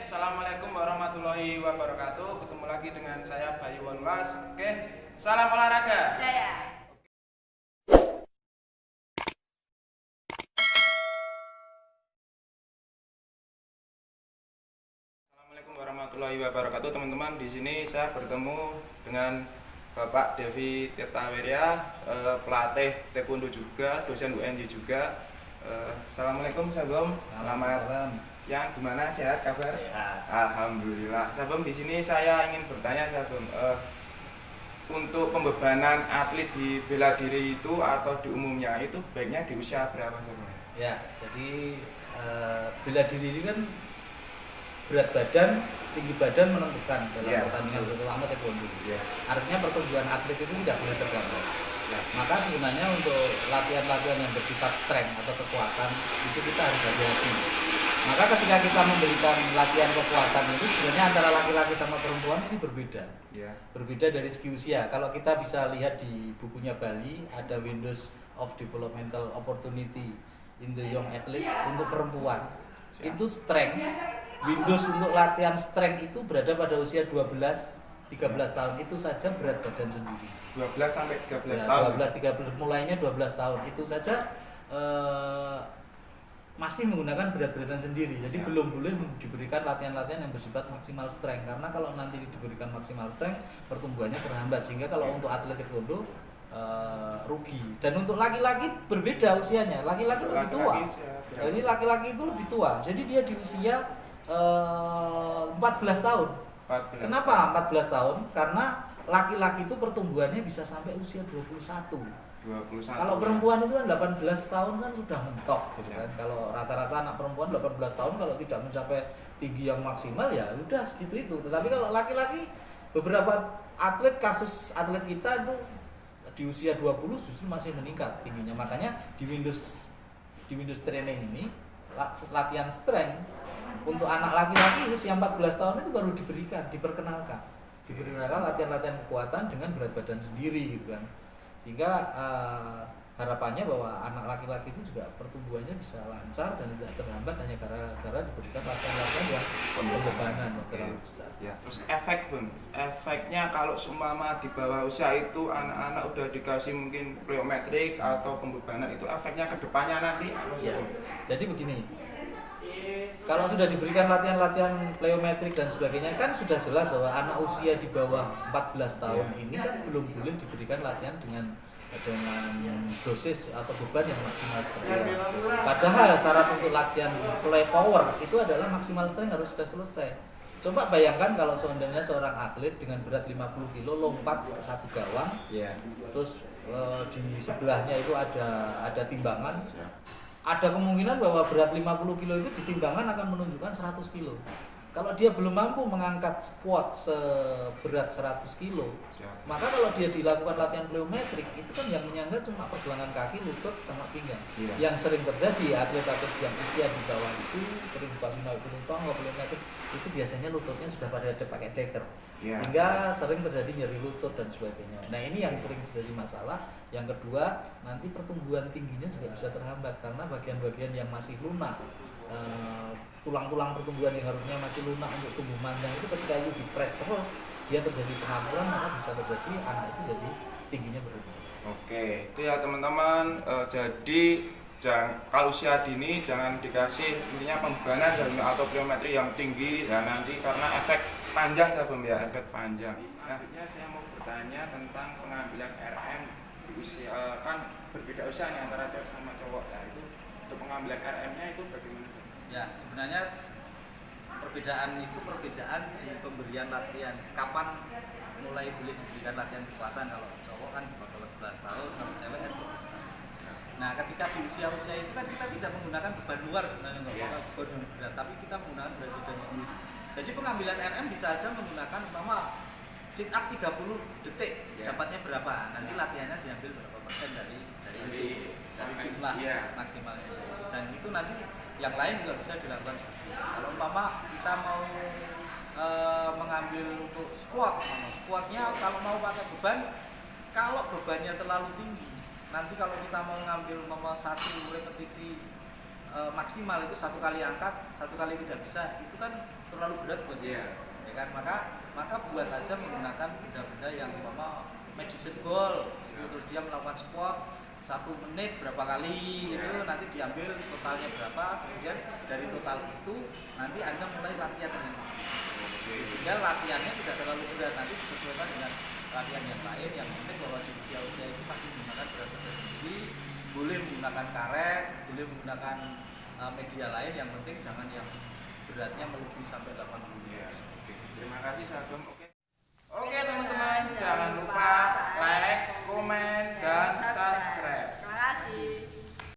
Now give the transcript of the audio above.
Assalamualaikum warahmatullahi wabarakatuh. Ketemu lagi dengan saya Bayu Walulas. Oke, salam olahraga. Jaya. Assalamualaikum warahmatullahi wabarakatuh, teman-teman. Di sini saya bertemu dengan Bapak Devi Tirtawirya, pelatih taekwondo juga, dosen UNJ juga. Assalamualaikum Sabom. Selamat siang. Gimana, sehat kabar? Sehat. Alhamdulillah. Sabom, di sini saya ingin bertanya, Sabom, untuk pembebanan atlet di bela diri itu atau di umumnya itu baiknya di usia berapa, Sabom? Ya, jadi bela diri ini kan berat badan, tinggi badan menentukan dalam pertandingan terutama taekwondo. Artinya pertumbuhan atlet itu tidak boleh terganggu. Maka sebenarnya untuk latihan-latihan yang bersifat strength atau kekuatan itu kita harus hati-hati. Maka ketika kita memberikan latihan kekuatan itu sebenarnya antara laki-laki sama perempuan ini berbeda. Berbeda dari segi usia. Kalau kita bisa lihat di bukunya Bali ada Windows of Developmental Opportunity in the Young Athlete untuk perempuan. Itu strength. Windows untuk latihan strength itu berada pada usia 12-13 tahun. Itu saja berat badan sendiri. 12 sampai 13 ya, tahun. 12-13 mulainya 12 tahun. Itu saja masih menggunakan berat badan sendiri. Jadi belum boleh diberikan latihan-latihan yang bersifat maksimal strength, karena kalau nanti diberikan maksimal strength pertumbuhannya terhambat, sehingga kalau untuk atlet taekwondo rugi. Dan untuk laki-laki berbeda usianya. Laki-laki lebih tua. Jadi laki-laki itu lebih tua. Jadi dia di usia 14 tahun. 14. Kenapa 14 tahun? Karena laki-laki itu pertumbuhannya bisa sampai usia 21. Kalau perempuan itu kan 18 tahun kan sudah mentok gitu kan. Kalau rata-rata anak perempuan 18 tahun kalau tidak mencapai tinggi yang maksimal ya udah segitu itu. Tetapi kalau laki-laki, beberapa kasus atlet kita itu di usia 20 justru masih meningkat tingginya. Makanya di Windows training ini latihan strength untuk anak laki-laki usia 14 tahun itu baru diperkenalkan latihan-latihan kekuatan dengan berat badan sendiri gitu kan. Sehingga harapannya bahwa anak laki-laki itu juga pertumbuhannya bisa lancar dan tidak terhambat hanya gara-gara diberikan latihan-latihan yang pembebanan terlalu besar. Ya, terus efeknya kalau seumpama di bawah usia itu anak-anak udah dikasih mungkin plyometrik atau pembebanan, itu efeknya ke depannya nanti ya. Jadi begini, kalau sudah diberikan latihan-latihan plyometrik dan sebagainya kan sudah jelas bahwa anak usia di bawah 14 tahun ini kan belum boleh diberikan latihan dengan dosis atau beban yang maksimal strength. Padahal syarat untuk latihan play power itu adalah maksimal strength harus sudah selesai. Coba bayangkan kalau seandainya seorang atlet dengan berat 50 kilo lompat ke satu gawang, terus di sebelahnya itu ada timbangan. Ada kemungkinan bahwa berat 50 kilo itu di timbangan akan menunjukkan 100 kilo. Kalau dia belum mampu mengangkat squat seberat 100 kilo, maka kalau dia dilakukan latihan plyometrik, itu kan yang menyangga cuma pergelangan kaki, lutut, sama pinggang. Yang sering terjadi atlet-atlet yang usia di bawah itu sering dikasih naik gunung tangga plyometrik, itu biasanya lututnya sudah pada ada pakai deker. Sehingga sering terjadi nyeri lutut dan sebagainya. Nah ini yang sering terjadi masalah. Yang kedua, nanti pertumbuhan tingginya juga bisa terhambat karena bagian-bagian yang masih lunak, tulang-tulang pertumbuhan yang harusnya masih lunak untuk tumbuh panjang itu ketika itu dipres terus, dia terjadi pengapuran, maka bisa terjadi anak itu jadi tingginya berubah. Oke, itu ya teman-teman. Jadi kalau usia dini jangan dikasih intinya pembebanan atau pliometri yang tinggi dan nanti karena efek panjang efek panjang. Nah, saya mau bertanya tentang pengambilan RM di usia, kan berbeda usianya antara cewek sama cowok ya, itu untuk pengambilan RM-nya itu bagaimana sih? Ya, sebenarnya perbedaan di pemberian latihan. Kapan mulai boleh diberikan latihan kekuatan? Kalau cowok kan 14 tahun, kalau cewek kan 12 tahun. Nah, ketika di usia-usia itu kan kita tidak menggunakan beban luar sebenarnya beban berat, tapi kita menggunakan berat badan sendiri. Jadi pengambilan RM bisa aja menggunakan sit up 30 detik, dapatnya berapa? Nanti latihannya diambil berapa persen dari jumlah maksimalnya. Dan itu nanti yang lain juga bisa dilakukan seperti itu. Kalau kita mau mengambil untuk squatnya kalau mau pakai beban, kalau bebannya terlalu tinggi, nanti kalau kita mau ngambil satu repetisi maksimal itu satu kali angkat, satu kali tidak bisa, itu kan terlalu berat buat dia. Ya kan, maka buat aja menggunakan benda-benda yang medicine ball gitu. Terus dia melakukan squat 1 menit berapa kali gitu, nanti diambil totalnya berapa, kemudian dari total itu nanti Anda mulai latihan ini. Sehingga latihannya tidak terlalu berat, nanti disesuaikan dengan latihan yang lain. Yang penting bahwa di usia-usia itu masih menggunakan berat badan tinggi, boleh menggunakan karet, boleh menggunakan media lain, yang penting jangan yang beratnya melebihi sampai 80 kg. Terima kasih Sagem. Oke teman-teman, jangan lupa